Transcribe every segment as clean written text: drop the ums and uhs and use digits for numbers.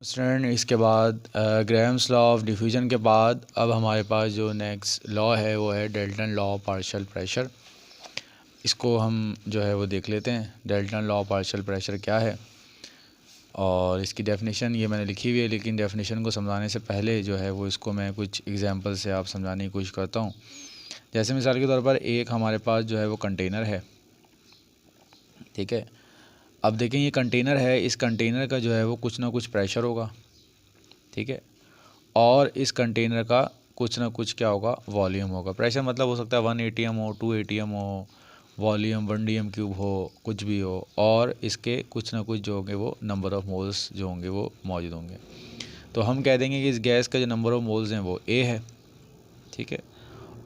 Student इसके बाद Graham's law of diffusion के बाद अब हमारे पास जो नेक्स्ट लॉ है वो है Dalton law of partial pressure. इसको हम जो है वो देख लेते हैं। Dalton law of partial pressure क्या है और इसकी डेफिनेशन ये मैंने लिखी हुई है, लेकिन डेफिनेशन को समझाने से पहले जो है वो इसको मैं कुछ एग्जांपल से आप समझाने की कोशिश करता हूँ। जैसे मिसाल के तौर पर एक हमारे पास जो है वो कंटेनर है, ठीक है। अब देखें ये कंटेनर है, इस कंटेनर का जो है वो कुछ ना कुछ प्रेशर होगा, ठीक है, और इस कंटेनर का कुछ ना कुछ क्या होगा, वॉल्यूम होगा। प्रेशर मतलब हो सकता है 1 atm हो, 2 atm हो, वॉल्यूम 1 dm³ हो, कुछ भी हो, और इसके कुछ ना कुछ जो होंगे वो नंबर ऑफ़ मोल्स जो होंगे वो मौजूद होंगे। तो हम कह देंगे कि इस गैस का जो नंबर ऑफ़ मोल्स हैं वो A है, ठीक है,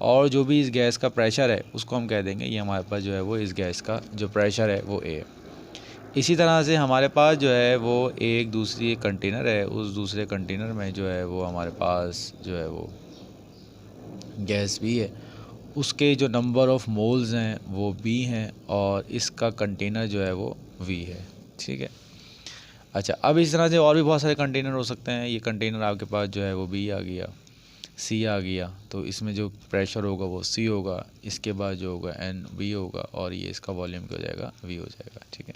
और जो भी इस गैस का प्रेशर है उसको हम कह देंगे ये हमारे पास जो है वो इस गैस का जो प्रेशर है वो A है। इसी तरह से हमारे पास जो है वो एक दूसरी कंटेनर है, उस दूसरे कंटेनर में जो है वो हमारे पास जो है वो गैस भी है, उसके जो नंबर ऑफ़ मोल्स हैं वो B हैं, और इसका कंटेनर जो है वो V है, ठीक है। अच्छा, अब इस तरह से और भी बहुत सारे कंटेनर हो सकते हैं। ये कंटेनर आपके पास जो है वो B आ गया, C आ गया, तो इसमें जो प्रेशर होगा वो C होगा, इसके बाद जो होगा NB होगा, और ये इसका वॉल्यूम क्या हो जाएगा, V हो जाएगा, ठीक है।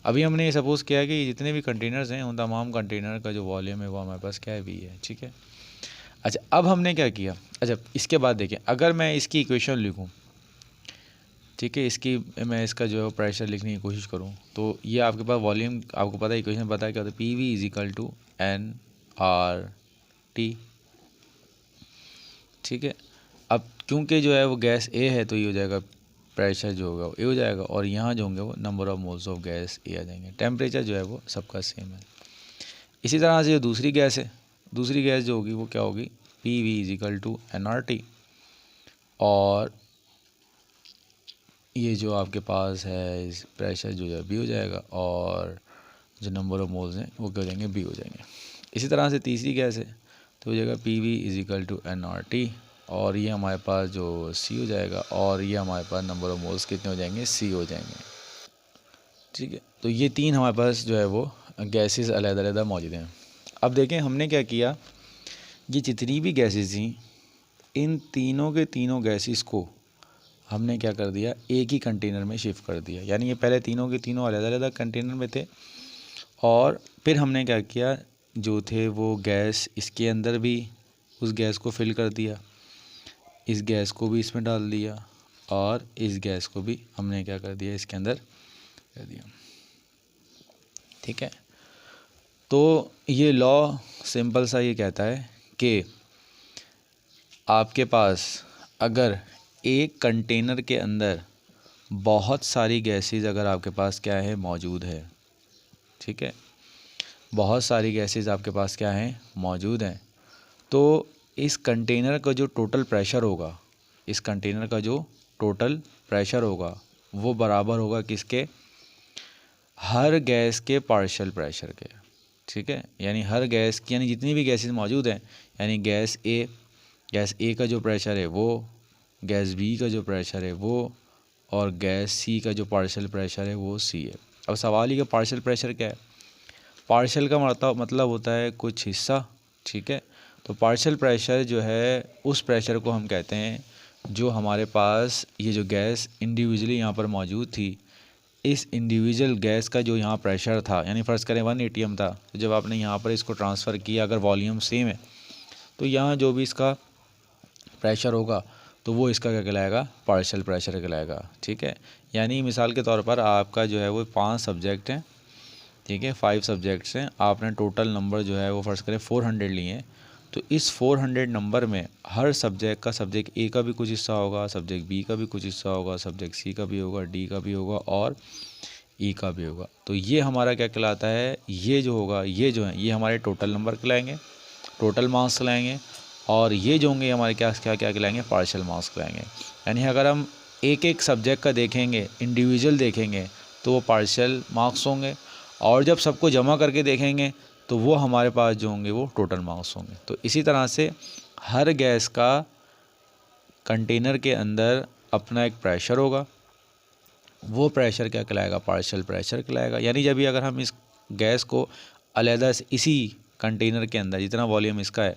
अभी हमने ये सपोज़ किया कि जितने भी कंटेनर्स हैं उन तमाम कंटेनर का जो वॉल्यूम है वो हमारे पास क्या है, V है, ठीक है। अच्छा, अब हमने क्या किया, अच्छा इसके बाद देखें, अगर मैं इसकी इक्वेशन लिखूं, ठीक है, इसकी मैं इसका जो है प्रेशर लिखने की कोशिश करूं, तो ये आपके पास वॉल्यूम, आपको पता है इक्वेशन पता है क्या होता है, PV is equal to NRT, ठीक है। अब क्योंकि जो है वो गैस A है तो ये हो जाएगा, प्रेशर जो होगा वो A हो जाएगा, और यहाँ जो होंगे वो number of moles of gas A आ जाएंगे। टेम्परेचर जो है वो सबका सेम है। इसी तरह से जो दूसरी गैस है, दूसरी गैस जो होगी वो क्या होगी, PV is equal to NRT, और ये जो आपके पास है इस प्रेशर जो है B हो जाएगा, और जो नंबर ऑफ़ मोल्स हैं वो क्या हो जाएंगे, B हो जाएंगे। इसी तरह से तीसरी गैस है तो हो जाएगा PV is equal to NRT, और ये हमारे पास जो C हो जाएगा, और ये हमारे पास नंबर ऑफ़ मोल्स कितने हो जाएंगे, C हो जाएंगे, ठीक है। तो ये तीन हमारे पास जो है वो गैसेस अलग-अलग मौजूद हैं। अब देखें हमने क्या किया, ये जितनी भी गैसेस थी इन तीनों के तीनों गैसेस को हमने क्या कर दिया, एक ही कंटेनर में शिफ्ट कर दिया। यानी ये पहले तीनों के तीनों अलग-अलग कंटेनर में थे, और फिर हमने क्या किया, जो थे वो गैस इसके अंदर भी उस गैस को फिल कर दिया, इस गैस को भी इसमें डाल दिया, और इस गैस को भी हमने क्या कर दिया, इसके अंदर कर दिया, ठीक है। तो ये लॉ सिंपल सा ये कहता है कि आपके पास अगर एक कंटेनर के अंदर बहुत सारी गैसेस अगर आपके पास क्या है, मौजूद है, ठीक है, बहुत सारी गैसेस आपके पास क्या है, मौजूद हैं, तो इस कंटेनर का जो टोटल प्रेशर होगा, इस कंटेनर का जो टोटल प्रेशर होगा वो बराबर होगा किसके, हर गैस के पार्शियल प्रेशर के, ठीक है। यानी हर गैस की, यानी जितनी भी गैसेस मौजूद हैं, यानी गैस A का जो प्रेशर है वो, गैस B का जो प्रेशर है वो, और गैस C का जो पार्शियल प्रेशर है वो C है। अब सवाल ही कि पार्शियल प्रेशर क्या है, पार्शियल का मतलब होता है कुछ हिस्सा, ठीक है। तो पार्शियल प्रेशर जो है उस प्रेशर को हम कहते हैं जो हमारे पास ये जो गैस इंडिविजुअली यहाँ पर मौजूद थी, इस इंडिविजुअल गैस का जो यहाँ प्रेशर था, यानी फ़र्ज़ करें 1 atm था, तो जब आपने यहाँ पर इसको ट्रांसफ़र किया, अगर वॉल्यूम सेम है तो यहाँ जो भी इसका प्रेशर होगा तो वो इसका क्या कहलाएगा, पार्शियल प्रेशर कहलाएगा, ठीक है। यानी मिसाल के तौर पर आपका जो है वो 5 सब्जेक्ट हैं, ठीक है, 5 सब्जेक्ट्स हैं, आपने टोटल नंबर जो है वो फ़र्ज़ करें 400 लिए हैं, तो इस 400 नंबर में हर सब्जेक्ट का, सब्जेक्ट A का भी कुछ हिस्सा होगा, सब्जेक्ट B का भी कुछ हिस्सा होगा, सब्जेक्ट C का भी होगा, D का भी होगा, और E का भी होगा। तो ये हमारा क्या कहलाता है, ये जो होगा, ये जो है ये हमारे टोटल नंबर कहलाएंगे, टोटल मार्क्स कहलाएंगे, और ये जो होंगे हमारे क्या क्या क्या कहलाएंगे, पार्शियल मार्क्स कहलाएंगे। यानी अगर हम एक एक सब्जेक्ट का देखेंगे, इंडिविजुअल देखेंगे, तो वो पार्शियल मार्क्स होंगे, और जब सबको जमा करके देखेंगे तो वो हमारे पास जो होंगे वो टोटल मार्क्स होंगे। तो इसी तरह से हर गैस का कंटेनर के अंदर अपना एक प्रेशर होगा, वो प्रेशर क्या कहलाएगा, पार्शियल प्रेशर कहलाएगा। यानी जब भी अगर हम इस गैस को अलहदा से इसी कंटेनर के अंदर जितना वॉल्यूम इसका है,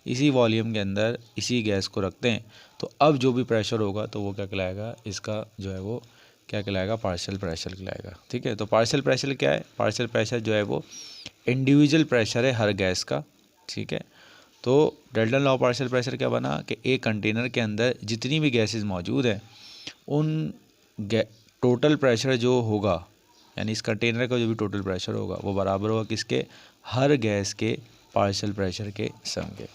इसी वॉल्यूम के अंदर इसी गैस को रखते हैं, तो अब जो भी प्रेशर होगा तो वो क्या कहलाएगा, इसका जो है वो क्या कहलाएगा, पार्शियल प्रेशर कहलाएगा। ठीक है, तो पार्शियल प्रेशर क्या है, पार्शियल प्रेशर जो है वो इंडिविजुअल प्रेशर है हर गैस का। ठीक है, तो डाल्टन लॉ पार्शियल प्रेशर क्या बना कि एक कंटेनर के अंदर जितनी भी गैसेस मौजूद हैं उन टोटल प्रेशर जो होगा, यानी इस कंटेनर का जो भी टोटल प्रेशर होगा वो बराबर होगा किसके, हर गैस के पार्शियल प्रेशर के सम के।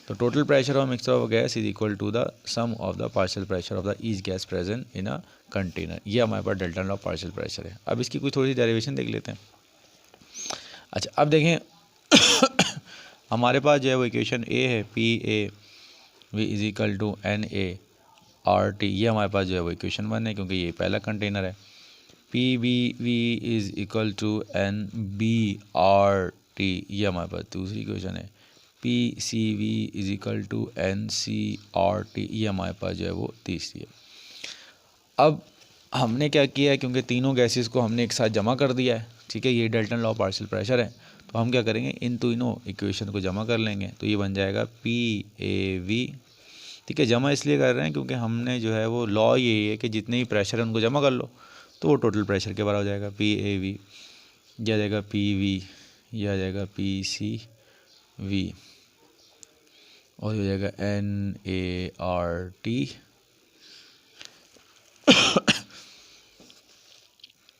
तो total pressure of mixture of gas is equal to the sum of the partial pressure of the each gas present in a container. ये हमारे पास डाल्टन लॉ पार्शियल प्रेशर है। अब इसकी कोई थोड़ी सी डेरिवेशन देख लेते हैं। अच्छा, अब देखें हमारे पास जो है वो इक्वेशन ए है, P A V is equal to N A R T. ये हमारे पास जो है वो इक्वेशन 1 है, क्योंकि ये पहला कंटेनर है। P B V is equal to N B R T, ये हमारे पास दूसरी इक्वेशन है। P C V is equal to N C R T, ये हमारे पास जो है वो तीसरी है। अब हमने क्या किया है, क्योंकि तीनों गैसेस को हमने एक साथ जमा कर दिया है, ठीक है, ये डाल्टन लॉ पार्शियल प्रेशर है, तो हम क्या करेंगे, इन तीनों इक्वेशन को जमा कर लेंगे, तो ये बन जाएगा पी ए वी। ठीक है, जमा इसलिए कर रहे हैं क्योंकि हमने जो है वो लॉ यही है कि जितने भी प्रेशर है उनको जमा कर लो तो वो टोटल प्रेशर के बराबर हो जाएगा। पी ए वी, यह आ जाएगा पी वी, यह आ जाएगा पी सी वी, और हो जाएगा N A R T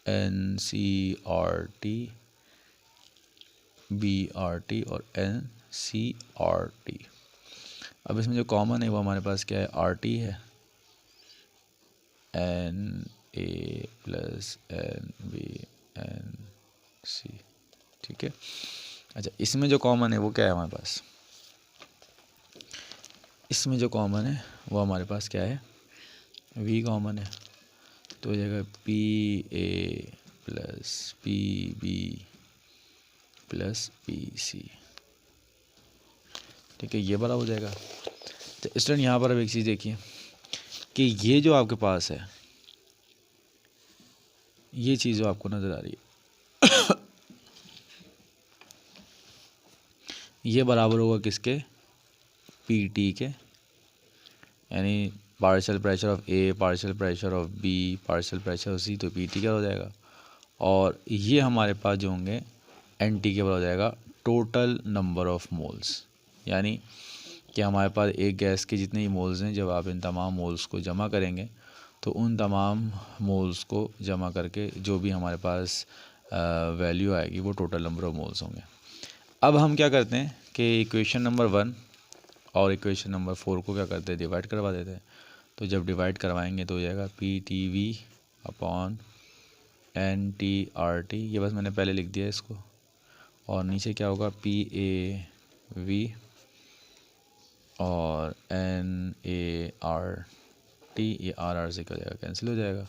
N C R T B R T और एन सी आर टी। अब इसमें जो कॉमन है वो हमारे पास क्या है, आर टी है, N A plus N B N C. ठीक है, अच्छा इसमें जो कॉमन है वो क्या है हमारे पास, इसमें जो कॉमन है वो हमारे पास क्या है, वी कॉमन है, तो हो जाएगा P A plus P B plus P C. ठीक है, ये बड़ा हो जाएगा। तो स्टूडेंट यहाँ पर अब एक चीज़ देखिए कि ये जो आपके पास है, ये चीज़ जो आपको नज़र आ रही है ये बराबर होगा किसके, पी टी के, यानी partial pressure of A, partial pressure of B, partial pressure of C, तो पी टी का हो जाएगा। और ये हमारे पास जो होंगे एन टी के बराबर हो जाएगा टोटल नंबर ऑफ मोल्स, यानी कि हमारे पास एक गैस के जितने ही मोल्स हैं, जब आप इन तमाम मोल्स को जमा करेंगे तो उन तमाम मोल्स को जमा करके जो भी हमारे पास वैल्यू आएगी वो टोटल नंबर ऑफ मोल्स होंगे। अब हम क्या करते हैं कि इक्वेशन नंबर 1 और इक्वेशन नंबर 4 को क्या करते हैं, डिवाइड करवा देते हैं। तो जब डिवाइड करवाएंगे तो हो जाएगा P T V upon N T R T, ये बस मैंने पहले लिख दिया इसको, और नीचे क्या होगा पी ए वी और एन ए आर टी, ये आर आर से क्या हो जाएगा, कैंसिल हो जाएगा,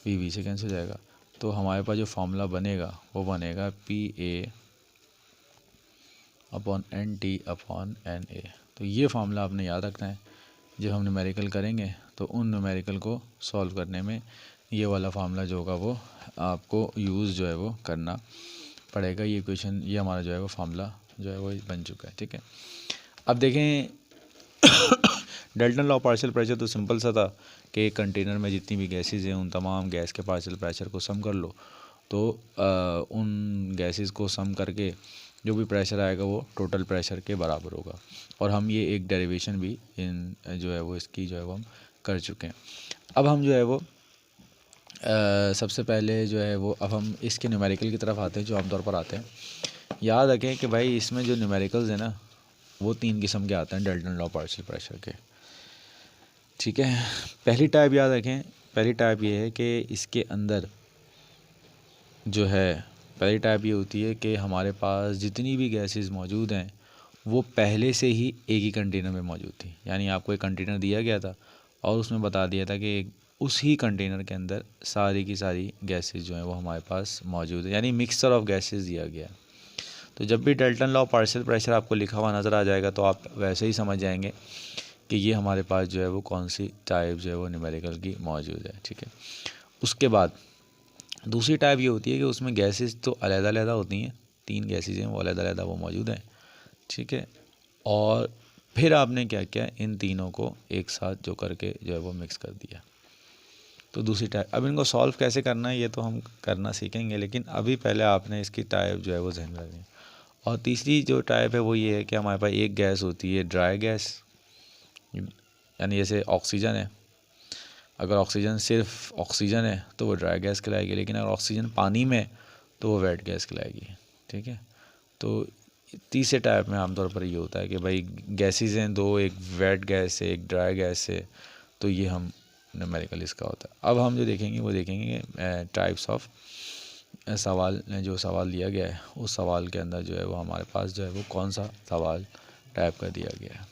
पी वी से कैंसिल हो जाएगा। तो हमारे पास जो फॉर्मूला बनेगा वो बनेगा P A upon N T upon N A. तो ये फार्मूला आपने याद रखना है, जब हम न्यूमेरिकल करेंगे तो उन न्यूमेरिकल को सॉल्व करने में ये वाला फार्मूला जो होगा वो आपको यूज़ जो है वो करना पड़ेगा। ये क्वेश्चन, ये हमारा जो है वो फार्मूला जो है वो बन चुका है। ठीक है, अब देखें डाल्टन लॉ पार्शियल प्रेशर तो सिंपल सा था कि एक कंटेनर में जितनी भी गैसेज हैं उन तमाम गैस के पार्शियल प्रेशर को सम कर लो, तो उन गैसेज को सम करके जो भी प्रेशर आएगा वो टोटल प्रेशर के बराबर होगा। और हम ये एक डेरिवेशन भी इन जो है वो इसकी जो है वो हम कर चुके हैं। अब हम जो है वो सबसे पहले जो है वो अब हम इसके न्यूमेरिकल की तरफ आते हैं जो आमतौर पर आते हैं। याद रखें कि भाई इसमें जो न्यूमेरिकल्स हैं ना वो 3 किस्म के आते हैं डाल्टन लॉ पार्शियल प्रेशर के। ठीक है, पहली टाइप याद रखें, पहली टाइप ये है कि इसके अंदर जो है पहली टाइप ये होती है कि हमारे पास जितनी भी गैसेस मौजूद हैं वो पहले से ही एक ही कंटेनर में मौजूद थी, यानी आपको एक कंटेनर दिया गया था और उसमें बता दिया था कि उस ही कंटेनर के अंदर सारी की सारी गैसेस जो हैं वो हमारे पास मौजूद है, यानी मिक्सचर ऑफ गैसेस दिया गया है। तो जब भी डाल्टन लॉ पार्शियल प्रेशर आपको लिखा हुआ नज़र आ जाएगा तो आप वैसे ही समझ जाएंगे कि ये हमारे पास जो है वो कौन सी टाइप जो है वो न्यूमेरिकल की मौजूद है। ठीक है, उसके बाद दूसरी टाइप ये होती है कि उसमें गैसेस तो अलग-अलग होती हैं 3 गैसेज हैं वो अलग-अलग वो मौजूद हैं, ठीक है। और फिर आपने क्या किया, इन तीनों को एक साथ जो करके जो है वो मिक्स कर दिया। तो दूसरी टाइप, अब इनको सॉल्व कैसे करना है ये तो हम करना सीखेंगे, लेकिन अभी पहले आपने इसकी टाइप जो है वो ध्यान रखनी है। और तीसरी जो टाइप है वो ये है कि हमारे पास एक गैस होती है ड्राई गैस, यानी जैसे ऑक्सीजन है, अगर ऑक्सीजन सिर्फ ऑक्सीजन है तो वो ड्राई गैस कहलाएगी, लेकिन अगर ऑक्सीजन पानी में तो वो वेट गैस कहलाएगी, ठीक है। तो तीसरे टाइप में आमतौर पर ये होता है कि भाई गैसेज हैं दो, एक वेट गैस है एक ड्राई गैस है, तो ये हम न्यूमेरिकल इसका होता है। अब हम जो देखेंगे वो देखेंगे टाइप्स ऑफ सवाल, जो सवाल दिया गया है उस सवाल के अंदर जो है वो हमारे पास जो है वो कौन सा सवाल टाइप कर दिया गया है।